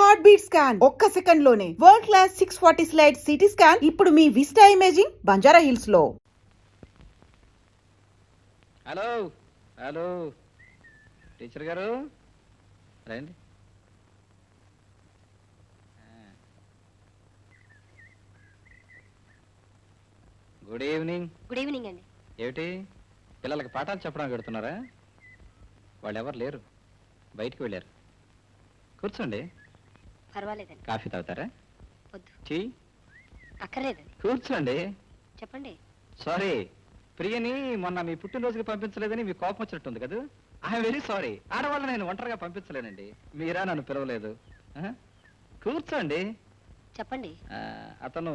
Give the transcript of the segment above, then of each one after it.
Heart beat scan ఒక్క second లోనే world class 640 slide CT scan ఇప్పుడు మీ విస్టా ఇమేజింగ్ బంజారా హిల్స్ లో. హలో హలో టీచర్ గారు రండి. Good evening. గుడ్ ఈవినింగ్ అండి. ఏమిటి పిల్లలకి పాఠాలు చెప్పడానికి పెడుతున్నారా? వాళ్ళు ఎవరు లేరు, బయటికి వెళ్ళారు. కూర్చోండి. పర్వాలేదండి. కాఫీ తాగుతారా? వద్దు. టీ? అక్కర్లేదండి. కూర్చోండి. చెప్పండి. సారీ, ప్రియని మొన్న మీ పుట్టినరోజుకి పంపించలేదని మీ కోపం వచ్చినట్టుంది కదా. I'm very sorry. ఆడవాళ్ళ నేను ఒంటరిగా పంపించలేనండి. మీరా నన్ను పిలవలేదు. కూర్చోండి. చెప్పండి. అతను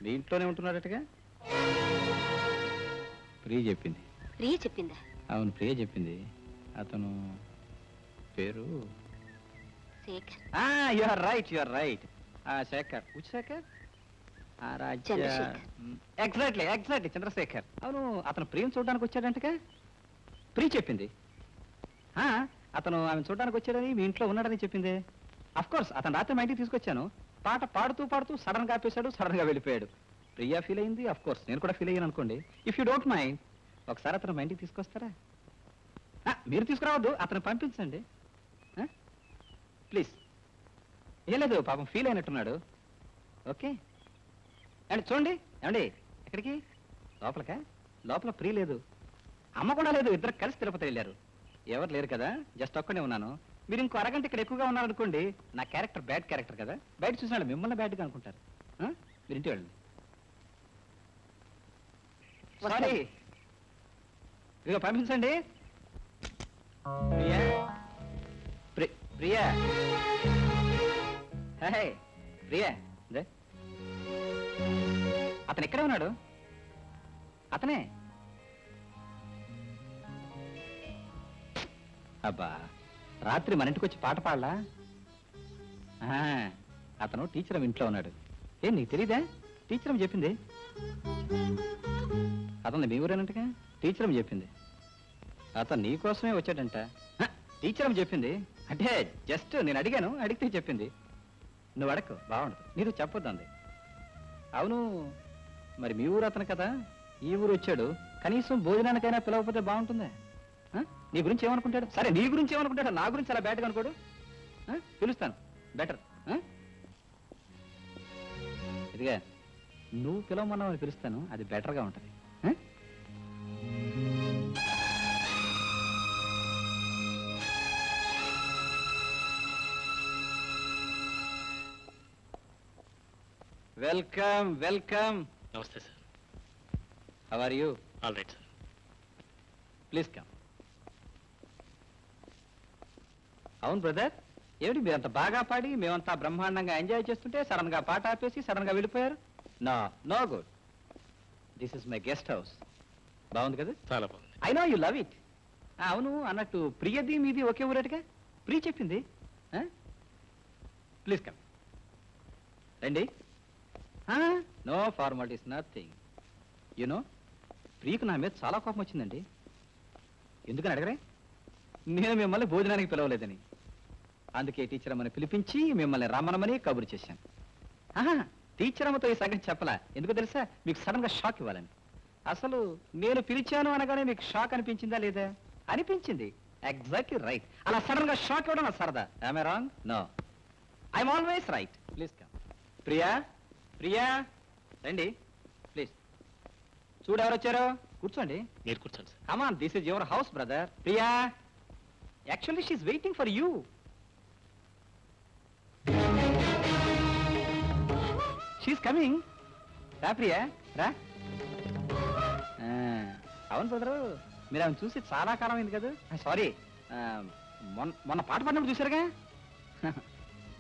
మీ ఇంట్లోనే ఉంటున్నాడటగా? ప్రియ చెప్పింది. ప్రియ చెప్పిందా? అవును, ప్రియ చెప్పింది. అతను పేరు Shekhar. You are right, you are right. Shekhar. ఉచ్ శేఖర్? Exactly exactly, Chandrasekhar. అవును, అతను ప్రియం చూడడానికి వచ్చాడంటగా? ప్రియ చెప్పింది. అతను ఆమె చూడడానికి వచ్చాడని మీ ఇంట్లో ఉన్నాడని చెప్పింది. అఫ్ కోర్స్ అతను రాత్రి మా ఇంటికి తీసుకొచ్చాను. పాట పాడుతూ పాడుతూ సడన్ గా ఆపేశాడు, సడన్ గా వెళ్ళిపోయాడు. ప్రియా ఫీల్ అయింది, అఫ్ కోర్స్ నేను కూడా ఫీల్ అయ్యాను అనుకోండి. ఇఫ్ యూ డోంట్ మైండ్ ఒకసారి అతను మా ఇంటికి తీసుకొస్తారా? మీరు తీసుకురావద్దు, అతను పంపించండి ప్లీజ్. ఏం లేదు, పాపం ఫీల్ అయినట్టున్నాడు. ఓకే అండి. చూడండి. ఏమండి ఎక్కడికి? లోపలకా? లోపల ప్రియ లేదు, అమ్మ కూడా లేదు. ఇద్దరు కలిసి తిరుపతి వెళ్ళారు. ఎవరు లేరు కదా, జస్ట్ ఒక్కడే ఉన్నాను. మీరు ఇంకో అరగంట ఇక్కడ ఎక్కువగా ఉన్నారనుకోండి, నా క్యారెక్టర్ బ్యాడ్ క్యారెక్టర్ కదా, బయట చూసినాడు మిమ్మల్ని బ్యాడ్గా అనుకుంటారు. మీరు ఇంటి వెళ్ళండి. సారీ, ఇదిగో పంపించండి. ప్రియా, ప్రియా, హే ప్రియా. అతను ఎక్కడే ఉన్నాడు? అతనే. అబ్బా, రాత్రి మన ఇంటికి వచ్చి పాట పాడలా? అతను టీచర్ ఇంట్లో ఉన్నాడు. ఏం నీకు తెలీదా? టీచర్ చెప్పింది. అతను మీ ఊరేనంటగా? టీచర్ చెప్పింది. అతను నీకోసమే వచ్చాడంట. టీచర్ చెప్పింది. అంటే జస్ట్ నేను అడిగాను, అడిగితే చెప్పింది. నువ్వు అడకు, బాగుండదు. మీరు చెప్పొద్దు అంది. అవును, మరి మీ ఊరు అతను కదా, ఈ ఊరు వచ్చాడు. కనీసం భోజనానికైనా పిలవకపోతే బాగుంటుందా? నీ గురించి ఏమనుకుంటాడు? సరే, నీ గురించి ఏమనుకుంటాడు? నా గురించి అలా బ్యాడ్గా అనుకోడు. పిలుస్తాను, బెటర్. ఇదిగా నువ్వు పిలవమన్నావు, పిలుస్తాను, అది బెటర్గా ఉంటుంది. Welcome welcome. నమస్తే sir. How are you? All right sir. Please come. అవును బ్రదర్, ఏమిటి మీరంత బాగా పాడి మేమంతా బ్రహ్మాండంగా ఎంజాయ్ చేస్తుంటే సడన్ గా పాట ఆపేసి సడన్ గా వెళ్ళిపోయారు? No no good. This is my guest house. బాగుంది కదా? చాలా బాగుంది. I know you love it. అవును, అన్నట్టు ప్రియది మీది ఒకే ఊరేటుగా? ప్రియ చెప్పింది. Please come. రండి. No formalities, nothing. యునో, ప్రియకు నా మీద చాలా కోపం వచ్చిందండి. ఎందుకని అడగరే? నేను మిమ్మల్ని భోజనానికి పిలవలేదని. అందుకే టీచర్ అమ్మని పిలిపించి మిమ్మల్ని రమ్మనమని కబురు చేశాను. టీచర్ అమ్మతో ఈ సంగతి చెప్పలా. ఎందుకు తెలుసా? మీకు సడన్ గా షాక్ ఇవ్వాలని. అసలు నేను పిలిచాను అనగానే మీకు షాక్ అనిపించిందా లేదా? అనిపించింది. Exactly right. అలా సడన్ గా షాక్ ఇవ్వడం నా సరదా. I'm I wrong? No, I'm always right. Please come. Priya, Priya, రండి ప్లీజ్. చూడు ఎవరు వచ్చారో. కూర్చోండి. మీరు కూర్చోండి sir. Come on, this is your house brother. Priya, actually she is waiting for you. She is coming. రా ప్రియా, రా. అవును బ్రదరు, మీరు ఆమెను చూసి చాలా కాలం అయింది కదా. సారీ, మొన్న పాట పాడినప్పుడు చూసారుగా.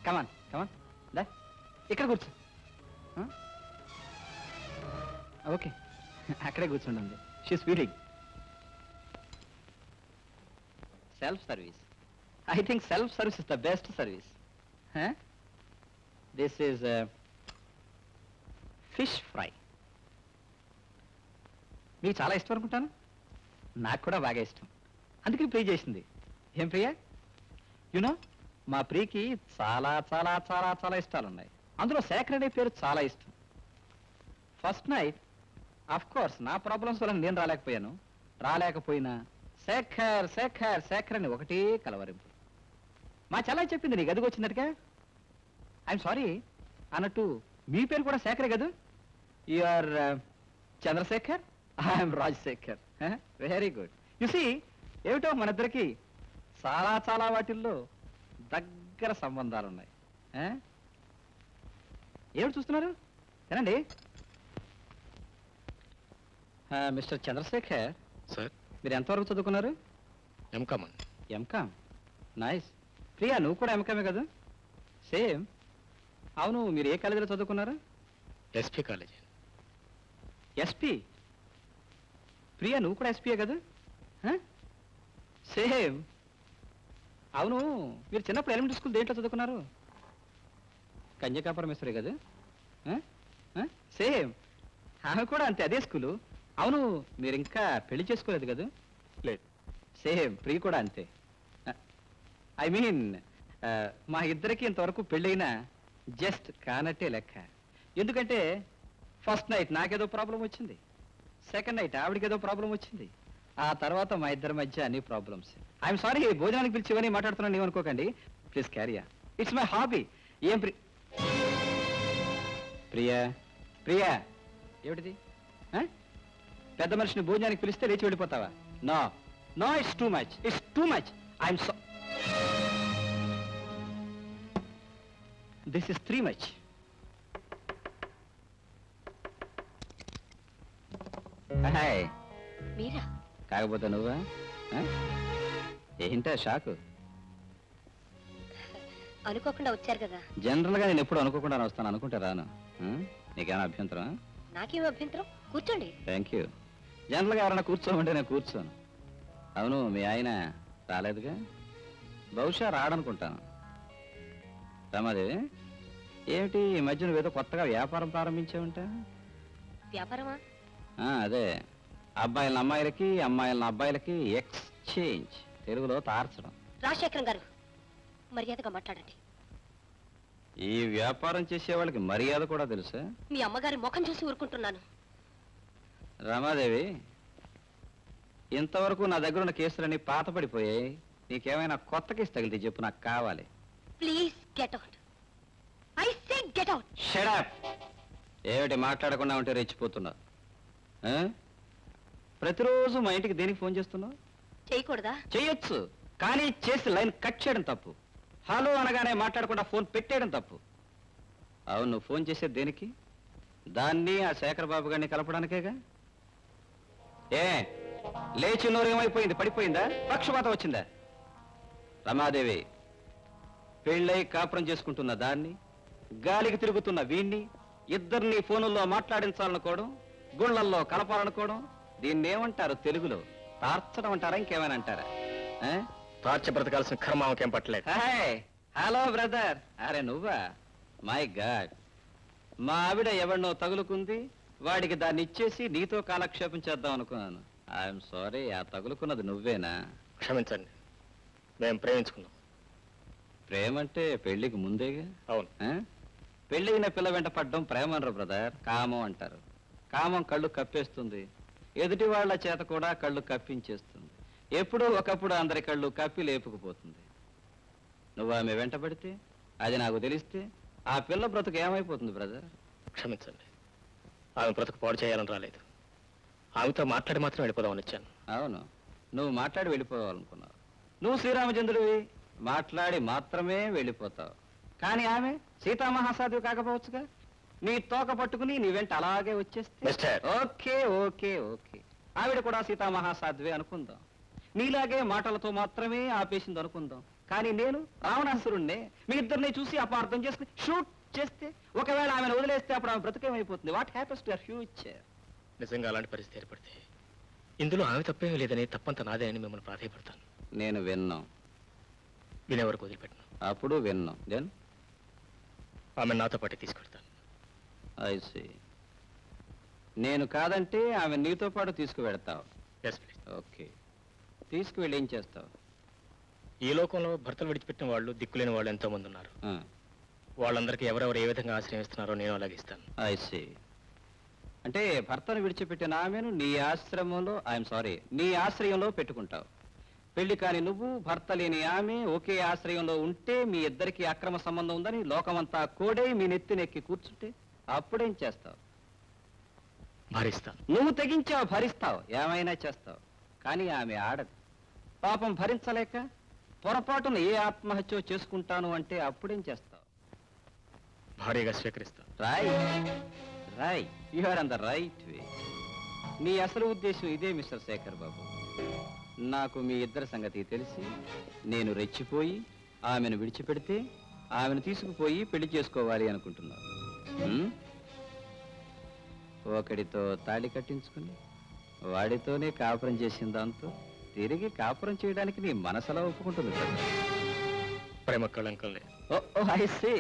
కమాన్ కమాన్, దా ఇక్కడ కూర్చో. ఓకే, అక్కడే కూర్చోండి. She is waiting. Self service. I think self service is the best service. This is fish fry. మీకు చాలా ఇష్టం అనుకుంటాను. నాకు కూడా బాగా ఇష్టం, అందుకని ప్రే చేసింది. ఏం ప్రియా? యునో, మా ప్రీకి చాలా చాలా చాలా చాలా ఇష్టాలు ఉన్నాయి. అందులో శేఖర్ అనే పేరు చాలా ఇష్టం. ఫస్ట్ నైట్ ఆఫ్ కోర్స్ నా ప్రాబ్లమ్స్ వల్ల నేను రాలేకపోయినా శేఖర్ శేఖర్ శేఖర్ అని ఒకటే కలవరింపు. మా చెల్లాయి చెప్పింది నీ గదికి వచ్చినట్టుగా. ఐఎమ్ సారీ అన్నట్టు మీ పేరు కూడా శేఖరే కదా? You are Chandrashekhar, I'm Rajashekhar. Very good. See ఏమిటో మన ఇద్దరికి చాలా చాలా వాటిల్లో దగ్గర సంబంధాలు ఉన్నాయి. ఏమిటి చూస్తున్నారు? తినండి. మిస్టర్ చంద్రశేఖర్, సార్ మీరు ఎంతవరకు చదువుకున్నారు? ఎంకామ్ అండి. ఎంకామ్. నైస్. ప్రియా నువ్వు కూడా ఎంకామే కదా? సేమ్. అవును, మీరు ఏ కాలేజీలో చదువుకున్నారు? SP college. ఎస్పీ. ప్రియా నువ్వు కూడా ఎస్పీయే కదా? సేమ్. అవును, మీరు చిన్నప్పుడు ఎలిమెంటరీ స్కూల్ దేంట్లో చదువుకున్నారు? కన్యకాపురమేశ్వరి కదా? సేమ్. ఆమె కూడా అంతే, అదే స్కూలు. అవును, మీరు ఇంకా పెళ్లి చేసుకోలేదు కదా? లేదు. సేమ్. ప్రియ కూడా అంతే. ఐ మీన్ మా ఇద్దరికి ఇంతవరకు పెళ్ళైనా జస్ట్ కానట్టే లెక్క. ఎందుకంటే ఫస్ట్ నైట్ నాకేదో ప్రాబ్లం వచ్చింది, సెకండ్ నైట్ ఆవిడకేదో ప్రాబ్లం వచ్చింది, ఆ తర్వాత మా ఇద్దరి మధ్య అన్ని ప్రాబ్లమ్స్. ఐఎమ్ సారీ, భోజనానికి పిలిచి ఇవన్నీ మాట్లాడుతున్నాను ఏమనుకోకండి. ప్లీజ్ క్యారియా, ఇట్స్ మై హాబీ. ఏం ప్రియా ప్రియా ఏమిటిది? పెద్ద మనిషిని భోజనానికి పిలిస్తే లేచి వెళ్ళిపోతావా? No no, it's too much, it's too much. I'm so this is three much. Hi. మీరా? కాకపోతే నువ్వా? ఏంటా షాకు? అనుకోకుండా వచ్చారు కదా. జనరల్ గా నేను ఎప్పుడు అనుకోకుండా వస్తాను, అనుకుంటే రాను. నీకేమైనా అభ్యంతరం? నాకేం అభ్యంతరం, కూర్చోండి. Thank you. జనరల్ గా ఎవరైనా కూర్చోమంటే నేను కూర్చోను. అవును, మీ ఆయన రాలేదుగా? బహుశా రాడనుకుంటాను. రమాదేవి, ఏమిటి ఈ మధ్య నువ్వేదో కొత్తగా వ్యాపారం ప్రారంభించావుంటా? వ్యాపారమా? అదే, అబ్బాయిల అమ్మాయిలకి అమ్మాయిల అబ్బాయిలకి ఎక్స్చేంజ్, తెలుగులో తార్చడం. రాజశేఖరం గారు, మర్యాదగా మాట్లాడండి. ఈ వ్యాపారం చేసే వాళ్ళకి మర్యాద కూడా తెలుసా? మీ అమ్మగారి ముఖం చూసి ఊరుకుంటున్నాను. రమాదేవి, ఇంతవరకు నా దగ్గర ఉన్న కేసులన్నీ పాతపడిపోయాయి. నీకేమైనా కొత్త కేసు తగిలితే చెప్పు, నాకు కావాలి. Please get out. I say get out. Shut up. ఏమిటి మాట్లాడకుండా ఉంటే రెచ్చిపోతున్నావు? ప్రతిరోజు మా ఇంటికి దేనికి ఫోన్ చేస్తున్నావు? చేయకూడదా? చెయ్యొచ్చు, కానీ చేసి లైన్ కట్ చేయడం తప్పు. హలో అనగానే మాట్లాడకుండా ఫోన్ పెట్టేయడం తప్పు. అవును, నువ్వు ఫోన్ చేసేది దేనికి? దాన్ని ఆ శేఖర్ బాబు గారిని కలపడానికేగా. ఏ లేచి నోరేమైపోయింది? పడిపోయిందా? పక్షపాతం వచ్చిందా? రమాదేవి, పెళ్ళై కాపురం చేసుకుంటున్న దాన్ని, గాలికి తిరుగుతున్న వీణ్ణి, ఇద్దరిని ఫోనుల్లో మాట్లాడించాలనుకోవడం, గుళ్ళల్లో కలపాలనుకోవడం, దీన్ని ఏమంటారు తెలుగులో? తార్చడం అంటారా, ఇంకేమైనా అంటారా? తార్చ బ్రతకాల్సిన కర్మావకేం పట్టలేదు. Hello brother. అరే నువ్వా? మై గాడ్, మా ఆవిడ ఎవరినో తగులుకుంది, వాడికి దాన్ని ఇచ్చేసి నీతో కాలక్షేపం చేద్దాం అనుకున్నాను. ఐఎమ్ సారీ, ఆ తగులుకున్నది నువ్వేనా? క్షమించండి, మేము ప్రేమించుకున్నాం. ప్రేమంటే పెళ్లికి ముందేగా? అవును. పెళ్ళైన పిల్ల వెంట పడ్డం ప్రేమ అనరు బ్రదర్, కామం అంటారు. కామం కళ్ళు కప్పేస్తుంది, ఎదుటి వాళ్ళ చేత కూడా కళ్ళు కప్పించేస్తుంది. ఎప్పుడూ ఒకప్పుడు అందరి కళ్ళు కప్పి లేపుకుపోతుంది. నువ్వు ఆమె వెంట పడితే, అది నాకు తెలిస్తే, ఆ పిల్ల బ్రతుకు ఏమైపోతుంది బ్రదర్? క్షమించండి, ఆమె బ్రతుకు పాడు చేయాలని రాలేదు. ఆమెతో మాట్లాడి మాత్రం వెళ్ళిపోదామని వచ్చాను. అవును, నువ్వు మాట్లాడి వెళ్ళిపోవాలనుకున్నావు. నువ్వు శ్రీరామచంద్రుడివి, మాట్లాడి మాత్రమే వెళ్ళిపోతావు. కానీ ఆమె సీతామహాసాధ్వి కాకపోవచ్చుగా? నీ తోక పట్టుకుని నీ వెంట అలాగే వచ్చేస్తే? మిస్టర్, ఓకే ఓకే ఓకే, ఆవిడ కూడా సీతామహాసాధ్వి అనుకుందాం. నీలాగే మాటలతో మాత్రమే ఆపేసింది అనుకుందాం. కానీ నేను రావణాసురుణ్ణే. మీ ఇద్దరిని చూసి అపార్థం చేసుకుని షూట్ చేస్తే, ఒకవేళ ఆమెను వదిలేస్తే అప్పుడు ఆమె బ్రతుకేమైపోతుంది? What happens to your future? నిజంగా అలాంటి పరిస్థితి ఏర్పడితే ఇందులో ఆమె తప్పేమీ లేదని, తప్పంత నాదే అని మిమ్మల్ని ప్రాధాయపడతాను. నేను విన్నాం, వినే వరకు వదిలిపెట్టను. అప్పుడు విన్నాం. దెన్ ఆమె నాతో పాటు తీసుకెళ్తాను. I see. నేను కాదంటే ఆమె నీతో పాటు తీసుకువెడతావు? Yes please. ఓకే, తీసుకువెళ్ళి ఏం చేస్తావు? ఈ లోకంలో భర్తలు విడిచిపెట్టిన వాళ్ళు దిక్కులేని వాళ్ళు ఎంతో మంది ఉన్నారు. వాళ్ళందరికీ ఎవరెవరు ఏ విధంగా ఆశ్రయం ఇస్తున్నారో నేను అలాగే ఇస్తాను. I see. అంటే భర్తను విడిచిపెట్టిన ఆమెను నీ ఆశ్రమంలో నీ ఆశ్రయంలో పెట్టుకుంటావు. పెళ్లి కాని నువ్వు, భర్త లేని ఆమె ఒకే ఆశ్రయంలో ఉంటే మీ ఇద్దరికి అక్రమ సంబంధం ఉందని లోకమంతా కోడై మీ నెత్తినెక్కి కూర్చుంటే అప్పుడేం చేస్తావు? భరిస్తాను. నువ్వు తెగించావు, భరిస్తావు, ఏమైనా చేస్తావు. కానీ ఆమె ఆడదు. పాపం భరించలేక పొరపాటున ఏ ఆత్మహత్య చేసుకుంటాను అంటే అప్పుడేం చేస్తావు? భారీగా స్వీకరిస్తాను. Roy you are on the right way. నీ అసలు ఉద్దేశం ఇదే మిస్టర్ శేఖర్ బాబు. నాకు మీ ఇద్దరి సంగతి తెలిసి నేను రెచ్చిపోయి ఆమెను విడిచిపెడితే ఆమెను తీసుకుపోయి పెళ్లి చేసుకోవాలి అనుకుంటున్నాను. ఒకడితో తాళి కట్టించుకుని వాడితోనే కాపురం చేసిన దాంతో తిరిగి కాపురం చేయడానికి నీ మనసులా ఒప్పుకుంటుంది కదా. ప్రేమ కళంకం లేదు. ఓ ఐ సీ.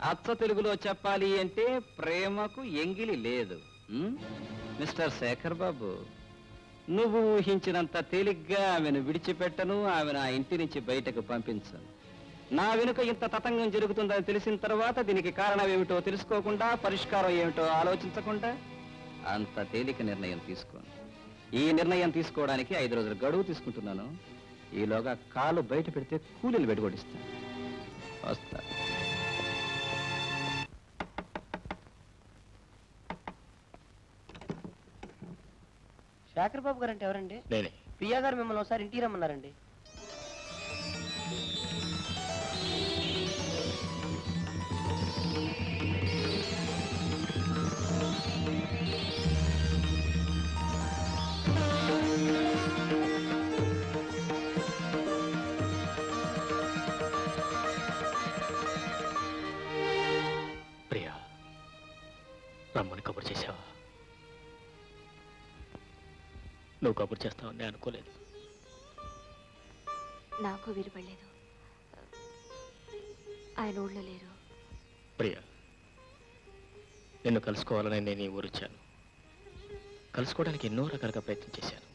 అచ్చ తెలుగులో చెప్పాలి అంటే ప్రేమకు ఎంగిలి లేదు. మిస్టర్ శేఖర్ బాబు, నువ్వు ఊహించినంత తేలిగ్గా ఆమెను విడిచిపెట్టను, ఆమెను ఆ ఇంటి నుంచి బయటకు పంపించను. నా వెనుక ఇంత తతంగం జరుగుతుందని తెలిసిన తర్వాత దీనికి కారణం ఏమిటో తెలుసుకోకుండా, పరిష్కారం ఏమిటో ఆలోచించకుండా అంత తేలిక నిర్ణయం తీసుకోను. ఈ నిర్ణయం తీసుకోవడానికి 5 రోజుల గడువు తీసుకుంటున్నాను. ఈలోగా కాలు బయట పెడితే కూలీలు వెడగొడిస్తాను. వస్తా. శేఖర్ బాబు గారు అంటే ఎవరండి? నేనే. ప్రియా గారు మిమ్మల్ని ఒకసారి ఇంటికి రమ్మన్నారండి. ప్రియా, రమ్మని కబురు చేసావా? నువ్వు కబురు చేస్తావని నేను అనుకోలేదు. నాకు వీలుపడలేదు. ఆయన ఊళ్ళో లేరు. ప్రియా, నిన్ను కలుసుకోవాలని నేను ఈ ఊరొచ్చాను. కలుసుకోవడానికి ఎన్నో రకాలుగా ప్రయత్నం చేశాను.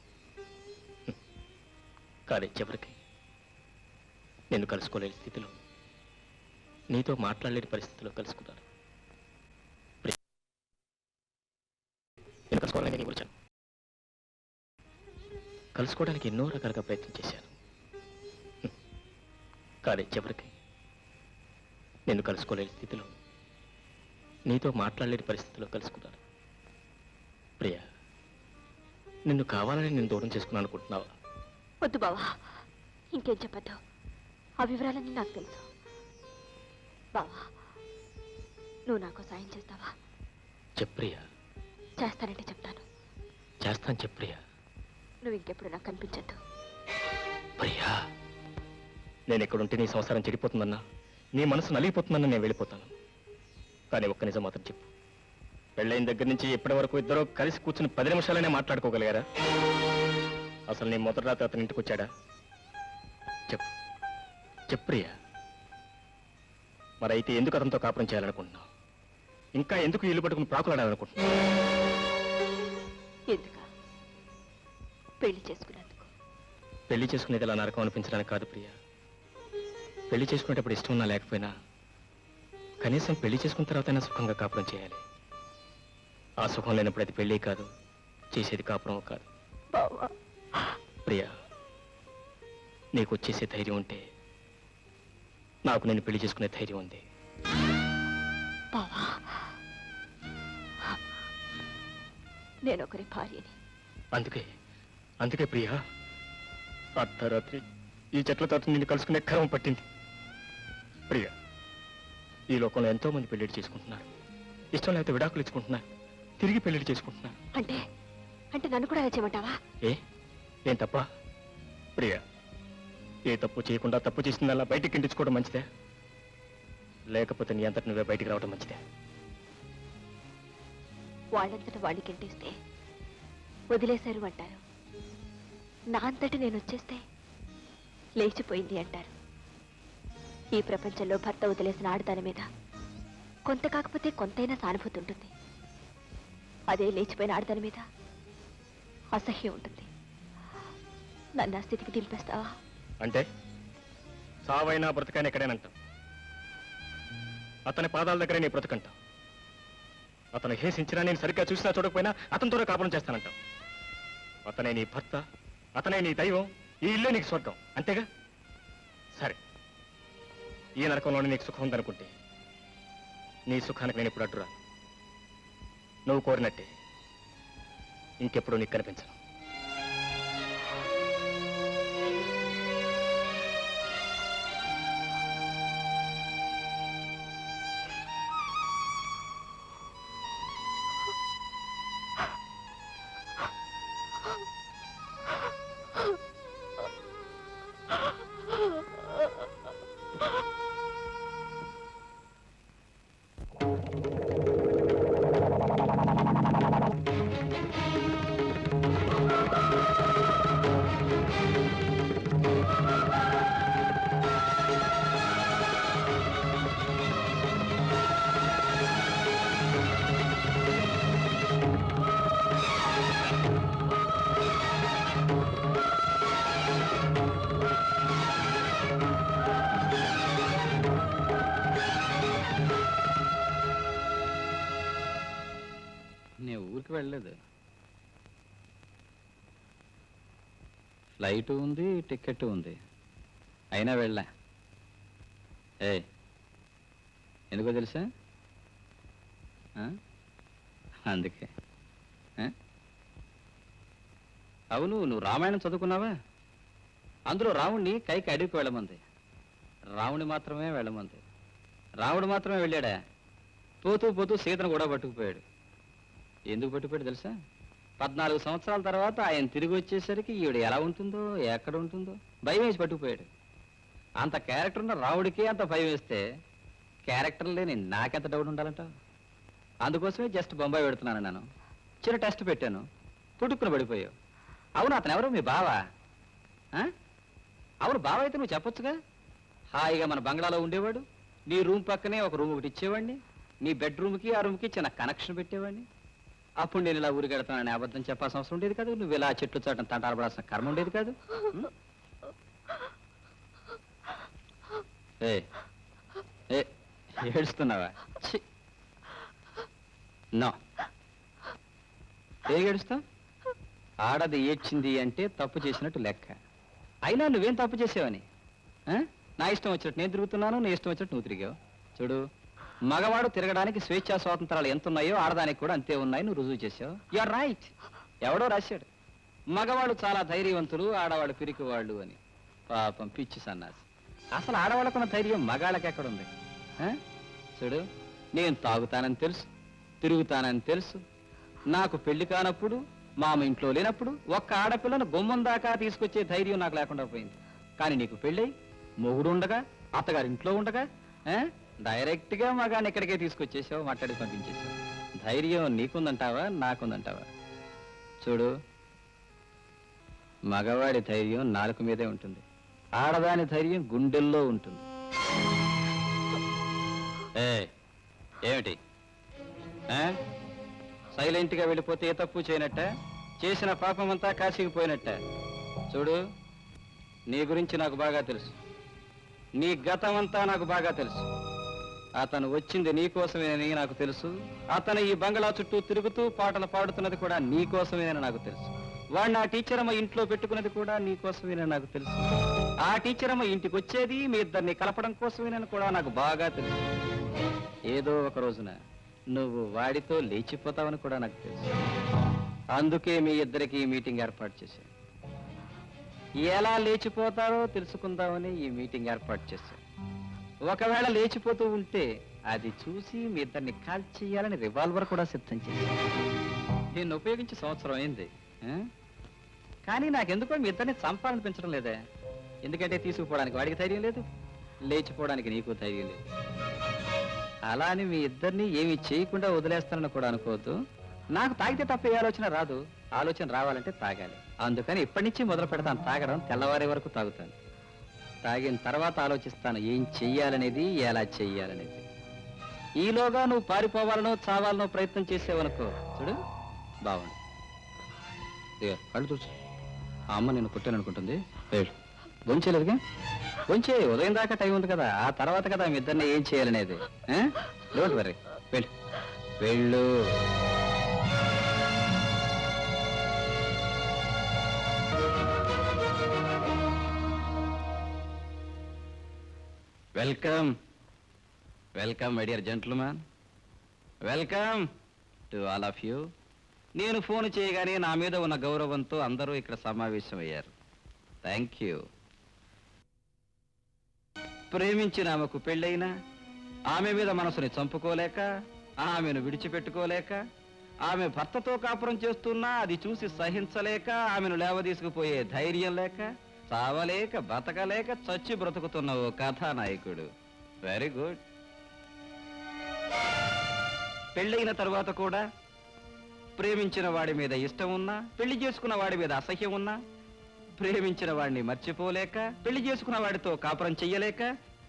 కానీ చివరికి నిన్ను కలుసుకోలేని స్థితిలో, నీతో మాట్లాడలేని పరిస్థితిలో కలుసుకున్నాను. ప్రియా, నేను కలుసుకోవాలని నేను ఊరొచ్చాను. కలుసుకోవడానికి ఎన్నో రకాలుగా ప్రయత్నం చేశాను. కానీ చివరికి నిన్ను కలుసుకోలేని స్థితిలో, నీతో మాట్లాడలేని పరిస్థితిలో కలుసుకున్నాను. ప్రియా, నిన్ను కావాలని నేను దూరం చేసుకున్నాను అనుకుంటున్నావా? వద్దు బావా, ఇంకేం చెప్పద్దు. ఆ వివరాలన్నీ నాకు తెలుసు. బావా, నువ్వు నాకు సాయం చేస్తావా? చెప్ప్రియా. చేస్తానంటే చెప్తాను. చేస్తాను చెప్ప్రియా. నువ్వు ఇంకెప్పుడు నాకు కనిపించద్దు. ప్రియా, నేను ఎక్కడుంటే నీ సంసారం చెడిపోతుందన్నా, నీ మనసు నలిగిపోతుందన్నా నేను వెళ్ళిపోతాను. కానీ ఒక్క నిజం మాత్రం చెప్పు, పెళ్ళైన దగ్గర నుంచి ఇప్పటి వరకు ఇద్దరు కలిసి కూర్చుని 10 నిమిషాలనే మాట్లాడుకోగలిగారా? అసలు నీ మొదటి రాత్రి అతని ఇంటికి వచ్చాడా? చెప్పు చెప్ప్రియా. మరైతే ఎందుకు అతనితో కాపురం చేయాలనుకుంటున్నావు? ఇంకా ఎందుకు ఇల్లు పట్టుకుని ప్రాకులాడాలనుకుంటున్నావు? ఎందుక? పెళ్లి చేసుకున్నందుకు. పెళ్లి చేసుకునేది ఇలా నరకం అనిపించడానికి కాదు ప్రియా. పెళ్లి చేసుకునేటప్పుడు ఇష్టం ఉన్నా లేకపోయినా కనీసం పెళ్లి చేసుకున్న తర్వాతైనా సుఖంగా కాపురం చేయాలి. ఆ సుఖం లేనప్పుడు అది పెళ్ళి కాదు, చేసేది కాపురం కాదు. ప్రియా, నీకు వచ్చేసే ధైర్యం ఉంటే నాకు నేను పెళ్లి చేసుకునే ధైర్యం ఉంది. బావా, నేను ఒకరి భార్యని. అందుకే ప్రియా, అర్ధరాత్రి ఈ చెట్ల తోట నిన్ను కలుసుకునే క్రమం పట్టింది. ప్రియా, ఈ లోకంలో ఎంతో మంది పెళ్లిళ్ళు చేసుకుంటున్నారు. ఇష్టం లేకపోతే విడాకులు ఇచ్చుకుంటున్నారు, తిరిగి పెళ్లిళ్ళు చేసుకుంటున్నారు. అంటే అంటే నన్ను కూడా చేయమంటావా? ఏం తప్ప? ప్రియా, ఏ తప్పు చేయకుండా తప్పు చేసిందల్లా బయటికి ఇంటించుకోవడం మంచిదే, లేకపోతే నీ అంతటి నువ్వే బయటికి రావడం మంచిదే. వాళ్ళంతట వాళ్ళకి ఇంటిస్తే వదిలేశారు అంటారు. నా అంతటి నేను వచ్చేస్తే లేచిపోయింది అంటారు. ఈ ప్రపంచంలో భర్త వదిలేసిన ఆడదాని మీద కొంత కాకపోతే కొంతైనా సానుభూతి ఉంటుంది. అదే లేచిపోయిన ఆడదాని మీద అసహ్యం ఉంటుంది. నన్ను ఆ స్థితికి దింపేస్తావా? అంటే సావైనా బ్రతకైనా ఎక్కడేనంటాం. అతని పాదాల దగ్గరే నీ బ్రతకంటాం. అతను హేసించినా, నేను సరిగ్గా చూసినా చూడకపోయినా అతనితోనే కాపురం చేస్తానంటాం. అతనే నీ భర్త, అతనే నీ దైవం, ఈ ఇల్లే నీకు స్వర్గం, అంతేగా? సరే, ఈ నరకంలోనే నీకు సుఖం ఉందనుకుంటే నీ సుఖానికి నేను ఇప్పుడు అడ్డురా. నువ్వు కోరినట్టే ఇంకెప్పుడు నీకు కనిపించను. నేను ఊరికి వెళ్ళలేదు. ఫ్లైట్ ఉంది, టికెట్ ఉంది, అయినా వెళ్ళా. ఎందుకో తెలుసా? అందుకే. అవును, నువ్వు రామాయణం చదువుకున్నావా? అందులో రావుణ్ణి కైకి అడవికి వెళ్ళమంది, రావుణ్ణి మాత్రమే వెళ్ళమంది. రావుడు మాత్రమే వెళ్ళాడా? పోతూ పోతూ సీతను కూడా పట్టుకుపోయాడు. ఎందుకు పట్టుకుపోయాడు తెలుసా? 14 సంవత్సరాల తర్వాత ఆయన తిరిగి వచ్చేసరికి ఈవిడ ఎలా ఉంటుందో, ఎక్కడ ఉంటుందో భయం వేసి పట్టుకుపోయాడు. అంత క్యారెక్టర్ ఉన్న రావుడికి అంత భయం వేస్తే క్యారెక్టర్ లేని నాకెంత డౌట్ ఉండాలంట? అందుకోసమే జస్ట్ బొంబాయి పెడుతున్నాను. నేను చిన్న టెస్ట్ పెట్టాను, పుట్టుకుని పడిపోయావు. అవును, అతను ఎవరు? మీ బావా? అవును, బావ అయితే నువ్వు చెప్పొచ్చుగా. హాయిగా మన బంగ్లాలో ఉండేవాడు, నీ రూమ్ పక్కనే ఒక రూమ్ ఒకటి ఇచ్చేవాడిని, నీ బెడ్రూమ్కి ఆ రూమ్కి చిన్న కనెక్షన్ పెట్టేవాడిని. అప్పుడు నేను ఇలా ఊరికి వెళ్తానని అబద్ధం చెప్పాల్సిన అవసరం ఉండేది కాదు. నువ్వు ఇలా చెట్లు చాటం తంటాడబడాల్సిన కర్మ ఉండేది కాదు. ఏడుస్తున్నావా? నో, ఏడుస్తావు? ఆడది ఏడ్చింది అంటే తప్పు చేసినట్టు లెక్క. అయినా నువ్వేం తప్పు చేసావని? నా ఇష్టం వచ్చినట్టు నేను తిరుగుతున్నాను, నీ ఇష్టం వచ్చినట్టు నువ్వు తిరిగావు. చూడు, మగవాడు తిరగడానికి స్వేచ్ఛా స్వాతంత్రాలు ఎంత ఉన్నాయో ఆడదానికి కూడా అంతే ఉన్నాయి. నువ్వు రుజువు చేసావు. You are right. ఎవడో రాశాడు, మగవాడు చాలా ధైర్యవంతులు, ఆడవాడు పిరికివాళ్ళు అని. పాపం పిచ్చి సన్నాసి. అసలు ఆడవాళ్ళకున్న ధైర్యం మగాళ్ళకి ఎక్కడుంది? చూడు, నేను తాగుతానని తెలుసు, తిరుగుతానని తెలుసు. నాకు పెళ్లి కానప్పుడు, మామ ఇంట్లో లేనప్పుడు ఒక్క ఆడపిల్లను గుమ్మం దాకా తీసుకొచ్చే ధైర్యం నాకు లేకుండా పోయింది. కానీ నీకు పెళ్ళై మొగుడు ఉండగా, అత్తగారి ఇంట్లో ఉండగా డైరెక్ట్ గా మగాన్ని ఇక్కడికే తీసుకొచ్చేసావు, మాట్లాడి పంపించేసావు. ధైర్యం నీకుందంటావా, నాకుందంటావా? చూడు, మగవాడి ధైర్యం నాలుక మీదే ఉంటుంది, ఆడదాని ధైర్యం గుండెల్లో ఉంటుంది. ఏమిటి సైలెంట్ గా వెళ్ళిపోతే ఏ తప్పు చేయనట్ట? చేసిన పాపమంతా కాశీకి పోయినట్ట? చూడు, నీ గురించి నాకు బాగా తెలుసు, నీ గతం అంతా నాకు బాగా తెలుసు. అతను వచ్చింది నీకోసమేనని నాకు తెలుసు. అతను ఈ బంగ్లా చుట్టూ తిరుగుతూ పాటలు పాడుతున్నది కూడా నీకోసమేనని నాకు తెలుసు. వాడిని ఆ టీచర్ అమ్మ ఇంట్లో పెట్టుకున్నది కూడా నీకోసమేనని నాకు తెలుసు. ఆ టీచర్ అమ్మ ఇంటికి వచ్చేది మీ ఇద్దరిని కలపడం కోసమేనని కూడా నాకు బాగా తెలుసు. ఏదో ఒక రోజున నువ్వు వాడితో లేచిపోతావని కూడా నాకు తెలుసు. అందుకే మీ ఇద్దరికి ఈ మీటింగ్ ఏర్పాటు చేశాను. ఎలా లేచిపోతారో తెలుసుకుందామని ఈ మీటింగ్ ఏర్పాటు చేశాను. ఒకవేళ లేచిపోతూ ఉంటే అది చూసి మీ ఇద్దరిని కాల్ చేయాలని రివాల్వర్ కూడా సిద్ధం చేశాను. దీన్ని ఉపయోగించి సంవత్సరం అయింది, కానీ నాకెందుకో మీ ఇద్దరిని చంపాలనిపించడం లేదే. ఎందుకంటే తీసుకుపోవడానికి వాడికి ధైర్యం లేదు, లేచిపోవడానికి నీకు ధైర్యం లేదు. అలా అని మీ ఇద్దరిని ఏమి చేయకుండా వదిలేస్తానని కూడా అనుకోవద్దు. నాకు తాగితే తప్ప ఏ ఆలోచన రాదు, ఆలోచన రావాలంటే తాగాలి. అందుకని ఇప్పటి నుంచి మొదలు పెడతాను తాగడం, తెల్లవారే వరకు తాగుతాను. తాగిన తర్వాత ఆలోచిస్తాను ఏం చెయ్యాలనేది, ఎలా చెయ్యాలనేది. ఈలోగా నువ్వు పారిపోవాలనో చావాలనో ప్రయత్నం చేసేవనుకో, చూడు బాగుంది. కళ్ళు చూసు, ఆ అమ్మ నేను కొట్టాననుకుంటుంది. భోంచేయలేదుగా? కొంచెం ఉదయం దాకా టైం ఉంది కదా, ఆ తర్వాత కదా మీ ఇద్దరిని ఏం చేయాలనేది. డోంట్ వరీ, వెళ్ళు వెళ్ళు. Welcome welcome my dear gentlemen, welcome to all of you. నేను ఫోన్ చేయగానే నా మీద ఉన్న గౌరవంతో అందరూ ఇక్కడ సమావేశమయ్యారు. Thank you. ప్రేమించిన ఆమెకు పెళ్ళైనా, ఆమె మీద మనసుని చంపుకోలేక, ఆమెను విడిచిపెట్టుకోలేక, ఆమె భర్తతో కాపురం చేస్తున్నా అది చూసి సహించలేక, ఆమెను లేవదీసుకుపోయే ధైర్యం లేక, చావలేక బతకలేక చచ్చి బ్రతుకుతున్న ఓ కథానాయకుడు. Very good. పెళ్ళైన తర్వాత కూడా ప్రేమించిన వాడి మీద ఇష్టం ఉన్నా, పెళ్లి చేసుకున్న వాడి మీద అసహ్యం ఉన్నా, ప్రేమించిన వాడిని మర్చిపోలేక, పెళ్లి చేసుకున్న వాడితో కాపురం చెయ్యలేక,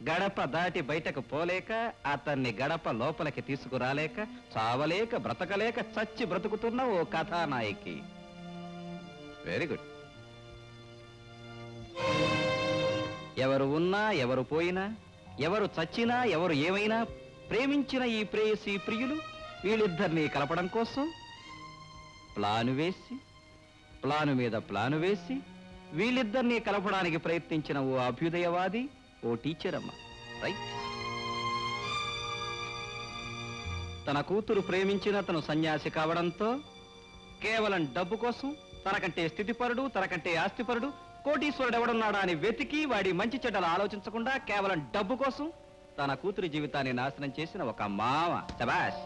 గడప దాటి బయటకు పోలేక, అతన్ని గడప లోపలికి తీసుకురాలేక, చావలేక బ్రతకలేక చచ్చి బ్రతుకుతున్న ఓ కథానాయకి. Very good. ఎవరు ఉన్నా, ఎవరు పోయినా, ఎవరు చచ్చినా, ఎవరు ఏమైనా, ప్రేమించిన ఈ ప్రేయసి ప్రియులు వీళ్ళిద్దరినీ కలపడం కోసం ప్లాను వేసి, ప్లాను మీద ప్లాను వేసి, వీళ్ళిద్దరినీ కలపడానికి ప్రయత్నించిన ఓ అభ్యుదయవాది, ఓ టీచర్ అమ్మ. రైట్. తన కూతురు ప్రేమించిన తను సన్యాసి కావడంతో కేవలం డబ్బు కోసం తనకంటే స్థితిపరుడు, తనకంటే ఆస్తిపరుడు, కోటీశ్వరుడు ఎవడున్నాడా అని వెతికి వాడి మంచి చెడ్డలు ఆలోచించకుండా కేవలం డబ్బు కోసం తన కూతురి జీవితాన్ని నాశనం చేసిన ఒక మామ. శబాష్.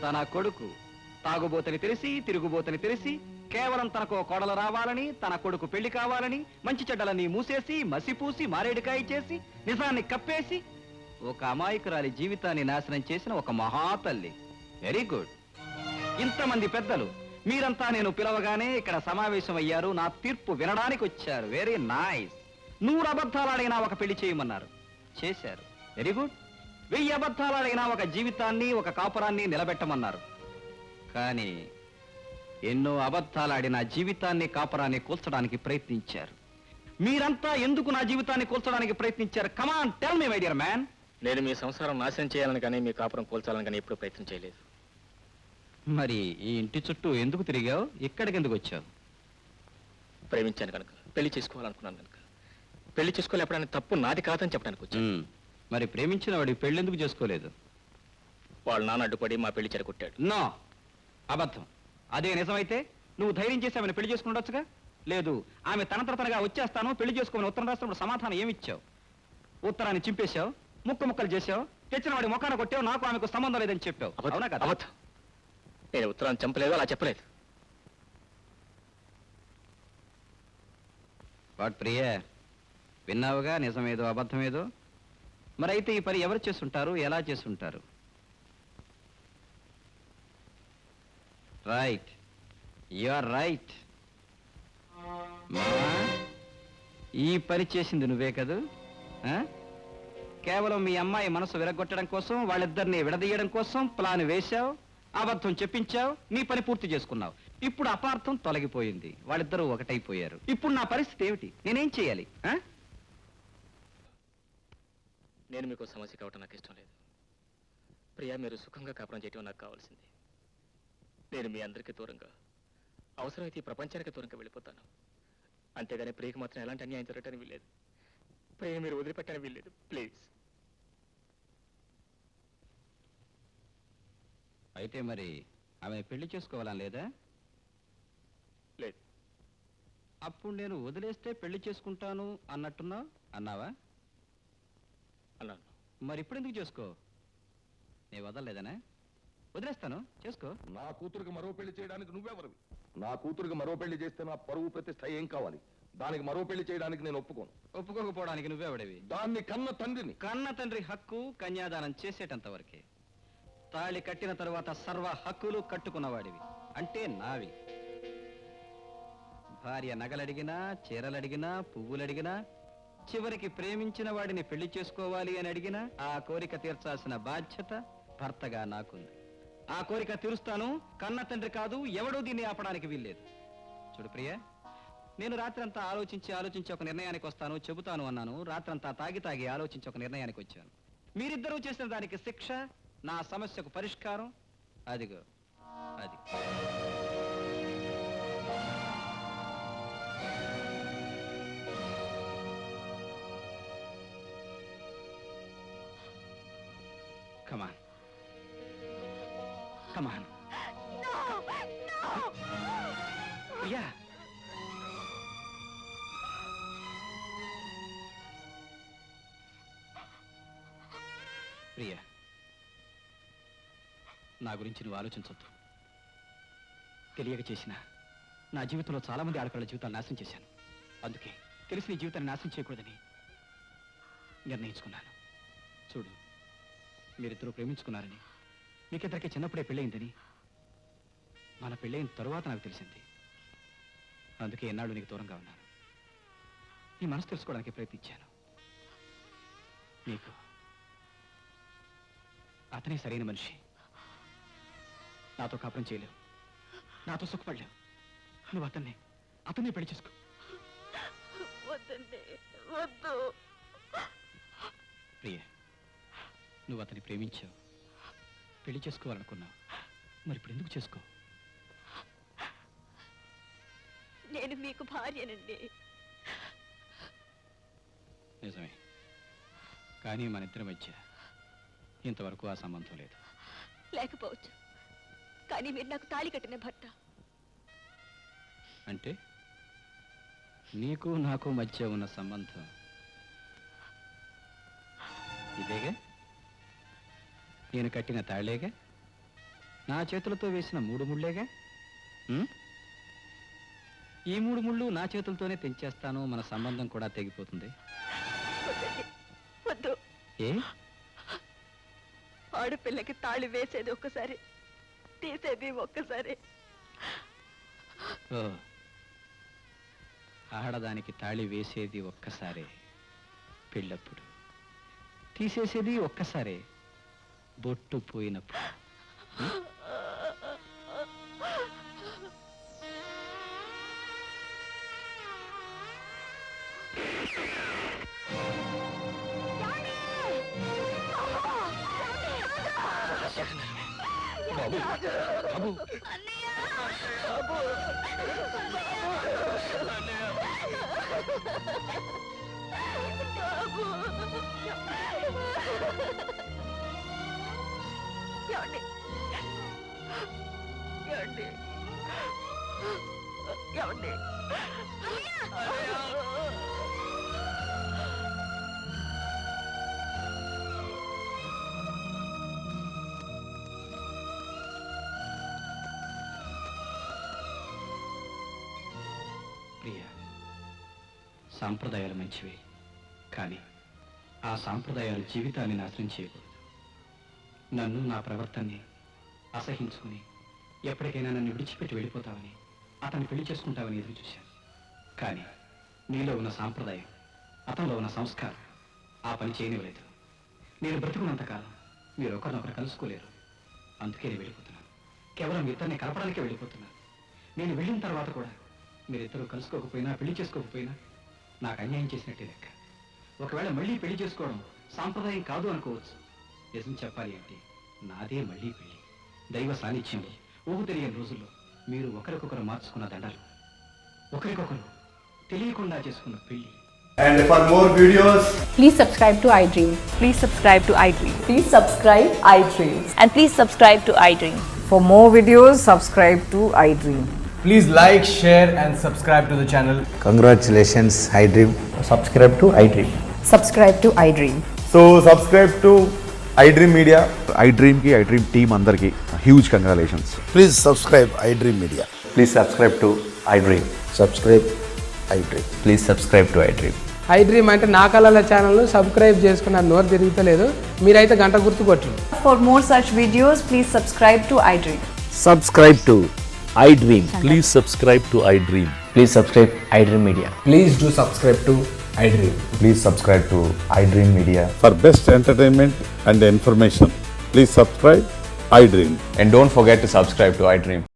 తన కొడుకు తాగుబోతని తెలిసి, తిరుగుబోతని తెలిసి, కేవలం తనకు కోడలు రావాలని, తన కొడుకు పెళ్లి కావాలని, మంచి చెడ్డలని మూసేసి, మసిపూసి, మారేడుకాయ చేసి, నిజాన్ని కప్పేసి ఒక అమాయకురాలి జీవితాన్ని నాశనం చేసిన ఒక మహాతల్లి. Very good. ఇంతమంది పెద్దలు మీరంతా నేను పిలవగానే ఇక్కడ సమావేశం అయ్యారు, నా తీర్పు వినడానికి వచ్చారు. Very nice. 100 అబద్ధాలైనా ఒక పెళ్లి చేయమన్నారు, చేశారు. Very good. 1000 అబద్ధాలైనా ఒక జీవితాన్ని, ఒక కాపురాన్ని నిలబెట్టమన్నారు. కానీ ఎన్నో అబద్ధాలాడిన జీవితాన్ని, కాపురాన్ని కూల్చడానికి ప్రయత్నించారు. మీరంతా ఎందుకు నా జీవితాన్ని కూల్చడానికి ప్రయత్నించారు? Come on tell me my dear man. నేను మీ సంసారం నాశనం చేయాలని కానీ మీ కాపురం కూల్చాలని కానీ ఎప్పుడూ ప్రయత్నం చేయలేదు. మరి ఈ ఇంటి చుట్టూ ఎందుకు తిరిగావు? ఇక్కడికి ఎందుకు వచ్చావు? ప్రేమించాను కనుక, పెళ్లి చేసుకోవాలనుకున్నాను కనుక. పెళ్లి చేసుకోలేపడానికి తప్పు నాది కాదని చెప్పడానికి వచ్చాను. మరి ప్రేమించిన వాడి పెళ్ళెందుకు చేసుకోలేదు? వాళ్ళ నాన్న అడ్డుపడి మా పెళ్లి చెడగొట్టాడు. నో, అబద్ధం. అదే నిజమైతే నువ్వు ధైర్యం చేసి ఆమెను పెళ్లి చేసుకుని ఉండొచ్చుగా. లేదు, ఆమె తనగా వచ్చేస్తాను పెళ్లి చేసుకోమని ఉత్తరం రాసినప్పుడు సమాధానం ఏమిచ్చావు? ఉత్తరాన్ని చింపేశావు, ముక్క ముక్కలు చేశావు, తెచ్చిన వాడి ముఖాన కొట్టావు, నాకు ఆమెకు సంబంధం లేదని చెప్పావు. అవునా కదా? అబద్ధం. నేను ఉత్తరాన్ని చంపలేదు, అలా చెప్పలేదు. వాట్ ప్రియ, విన్నావుగా నిజమేదో అబద్ధమేదో. మరి అయితే ఈ పని ఎవరు చేసుంటారు, ఎలా చేసుంటారు? Right, you are right. ఈ పని చేసింది నువ్వే కదూ? కేవలం మీ అమ్మాయి మనసు విరగొట్టడం కోసం, వాళ్ళిద్దరిని విడదీయడం కోసం ప్లాన్ వేశావు, అబద్ధం చెప్పించావు, నీ పని పూర్తి చేసుకున్నావు. ఇప్పుడు అపార్థం తొలగిపోయింది, వాళ్ళిద్దరూ ఒకటైపోయారు. ఇప్పుడు నా పరిస్థితి ఏమిటి? నేనేం చేయాలి? నేను మీకు సమస్య కావటం నాకు ఇష్టం లేదు. ప్రియా, మీరు సుఖంగా కాపురం చేయటం నాకు కావాల్సింది. నేను మీ అందరికీ దూరంగా, అవసరమైతే ఈ ప్రపంచానికి దూరంగా వెళ్ళిపోతాను. అంతేగాని ప్రియకి మాత్రం ఎలాంటి అన్యాయం జరగటానికి వీల్లేదు. ప్రియ మీరు వదిలిపెట్టని వీల్లేదు, ప్లీజ్. అయితే మరి ఆమె పెళ్లి చేసుకోవాలని లేదా? లేదు. అప్పుడు నేను వదిలేస్తే పెళ్లి చేసుకుంటాను అన్నట్టున్నావు, అన్నావా? అన్నాను. మరి ఇప్పుడు ఎందుకు చేసుకో? నేను వదలలేదనే? వదిలేస్తాను, చేసుకో. నా కూతురికి మరో పెళ్లి చేయడానికి నువ్వెవరివి? నా కూతురికి మరో పెళ్లి చేస్తే నా పరువు ప్రతిష్ట ఏం కావాలి? దానికి మరో పెళ్లి చేయడానికి నేను ఒప్పుకోను. ఒప్పుకోకపోవడానికి నువ్వెవడివి? దాన్ని కన్న తండ్రిని. కన్న తండ్రి హక్కు కన్యాదానం చేసేటంత వరకే. తాళి కట్టిన తరువాత సర్వ హక్కులు కట్టుకున్నవాడివి, అంటే నావి. భార్య నగలడిగినా, చీరలడిగినా, పువ్వులడిగినా, చివరికి ప్రేమించిన వాడిని పెళ్లి చేసుకోవాలి అని అడిగినా ఆ కోరిక తీర్చాల్సిన బాధ్యత భర్తగా నాకుంది. ఆ కోరిక తీరుస్తాను. కన్న తండ్రి కాదు, ఎవడూ దీన్ని ఆపడానికి వీల్లేదు. చూడు ప్రియ, నేను రాత్రంతా ఆలోచించి ఒక నిర్ణయానికి వస్తాను, చెబుతాను అన్నాను. రాత్రంతా తాగి ఆలోచించి ఒక నిర్ణయానికి వచ్చాను. మీరిద్దరూ చేసిన దానికి శిక్ష, నా సమస్యకు పరిష్కారం. అదిగో అది. కమాన్ కమాన్ ప్రియా. ప్రియా, నా గురించి నువ్వు ఆలోచించొద్దు. తెలియక చేసిన నా జీవితంలో చాలా మంది ఆడపిల్లల జీవితాలు నాశనం చేశాను. అందుకే తెలిసి నీ జీవితాన్ని నాశనం చేయకూడదని నిర్ణయించుకున్నాను. చూడు, మీరిద్దరూ ప్రేమించుకున్నారని, మీకిద్దరికి చిన్నప్పుడే పెళ్ళయిందని మన పెళ్ళైన తరువాత నాకు తెలిసింది. అందుకే ఎన్నాళ్ళు నీకు దూరంగా ఉన్నాను. నీ మనసు తెలుసుకోవడానికి ప్రయత్నించాను. నీకు అతనే సరైన మనిషి. నాతో కాపురం చేయలేవు, నాతో సుఖపడలేవు. నువ్వు అతన్నే పెళ్లి చేసుకో. ప్రియ, నువ్వు అతన్ని ప్రేమించావు, పెళ్లి చేసుకోవాలనుకున్నావు. మరి ఇప్పుడు ఎందుకు చేసుకో? నేను మీకు భార్యనండి. నిజమే, కానీ మన ఇద్దరి మధ్య ఇంతవరకు ఆ సంబంధం లేదు. లేకపోవచ్చు, కానీ మీరు నాకు తాళి కట్టిన భర్త. అంటే నీకు నాకు మధ్య ఉన్న సంబంధం ఇదేగా? నేను కట్టిన తాళ్లేగా? నా చేతులతో వేసిన 3 ముళ్ళేగా? ఈ 3 ముళ్ళు నా చేతులతోనే తెంచేస్తాను. మన సంబంధం కూడా తెగిపోతుంది. వద్దు. ఏ? ఆడపిల్లకి తాళి వేసేది ఒక్కసారి, తీసేది ఒక్కసారి. ఓ, ఆడదానికి తాళి వేసేది ఒక్కసారే పెళ్ళప్పుడు, తీసేసేది ఒక్కసారే బొట్టు పోయినప్పుడు. బాబు, బాబు. ప్రియా, సాంప్రదాయాలు మంచివి, కానీ ఆ సాంప్రదాయాలు జీవితాన్ని నాశనం చేయకూడదు. నన్ను, నా ప్రవర్తనని అసహించుకుని ఎప్పటికైనా నన్ను విడిచిపెట్టి వెళ్ళిపోతావని, అతన్ని పెళ్లి చేసుకుంటావని ఎదురు చూశాను. కానీ నీలో ఉన్న సాంప్రదాయం, అతనిలో ఉన్న సంస్కారం ఆ పని చేయనివ్వలేదు. నేను బ్రతుకున్నంతకాలం మీరు ఒకరినొకరు కలుసుకోలేరు. అందుకే నేను వెళ్ళిపోతున్నాను. కేవలం ఇద్దరిని కలపడానికే వెళ్ళిపోతున్నాను. నేను వెళ్ళిన తర్వాత కూడా మీరిద్దరూ కలుసుకోకపోయినా, పెళ్లి చేసుకోకపోయినా నాకు అన్యాయం చేసినట్టే లెక్క. ఒకవేళ మళ్ళీ పెళ్లి చేసుకోవడం సాంప్రదాయం కాదు అనుకోవచ్చు. నిజం చెప్పాలి అంటే నాదే మళ్ళీ పెళ్లి. దైవ సాన్నిధ్యంలో ఊహు తెలియని రోజుల్లో మీరు ఒకరికొకరు మార్చుకున్న దండలు, ఒకరికొకరు తెలియకుండా చేసుకున్న పెళ్లి. And for more videos, Please subscribe to iDream. Please subscribe to iDream. Please subscribe iDream. And please subscribe to iDream. For more videos, subscribe to iDream. please like, share and subscribe to the channel. Congratulations, iDream. Subscribe to iDream. Subscribe to iDream. So subscribe to iDream Media. iDream ki iDream team andarki huge congratulations. Please subscribe iDream Media. Please subscribe to iDream. Subscribe iDream. Please subscribe to iDream. iDream అంటే నా కళల channel subscribe చేసుకున్న నోరు తిరుగుతలేదు. మీరైతే గంట గుర్తు కొట్టండి. For more such videos, please subscribe to iDream. Subscribe to iDream. Please subscribe to iDream. Please subscribe iDream Media. Please do subscribe to iDream. Please subscribe to iDream Media. For best entertainment and information, please subscribe iDream. And don't forget to subscribe to iDream.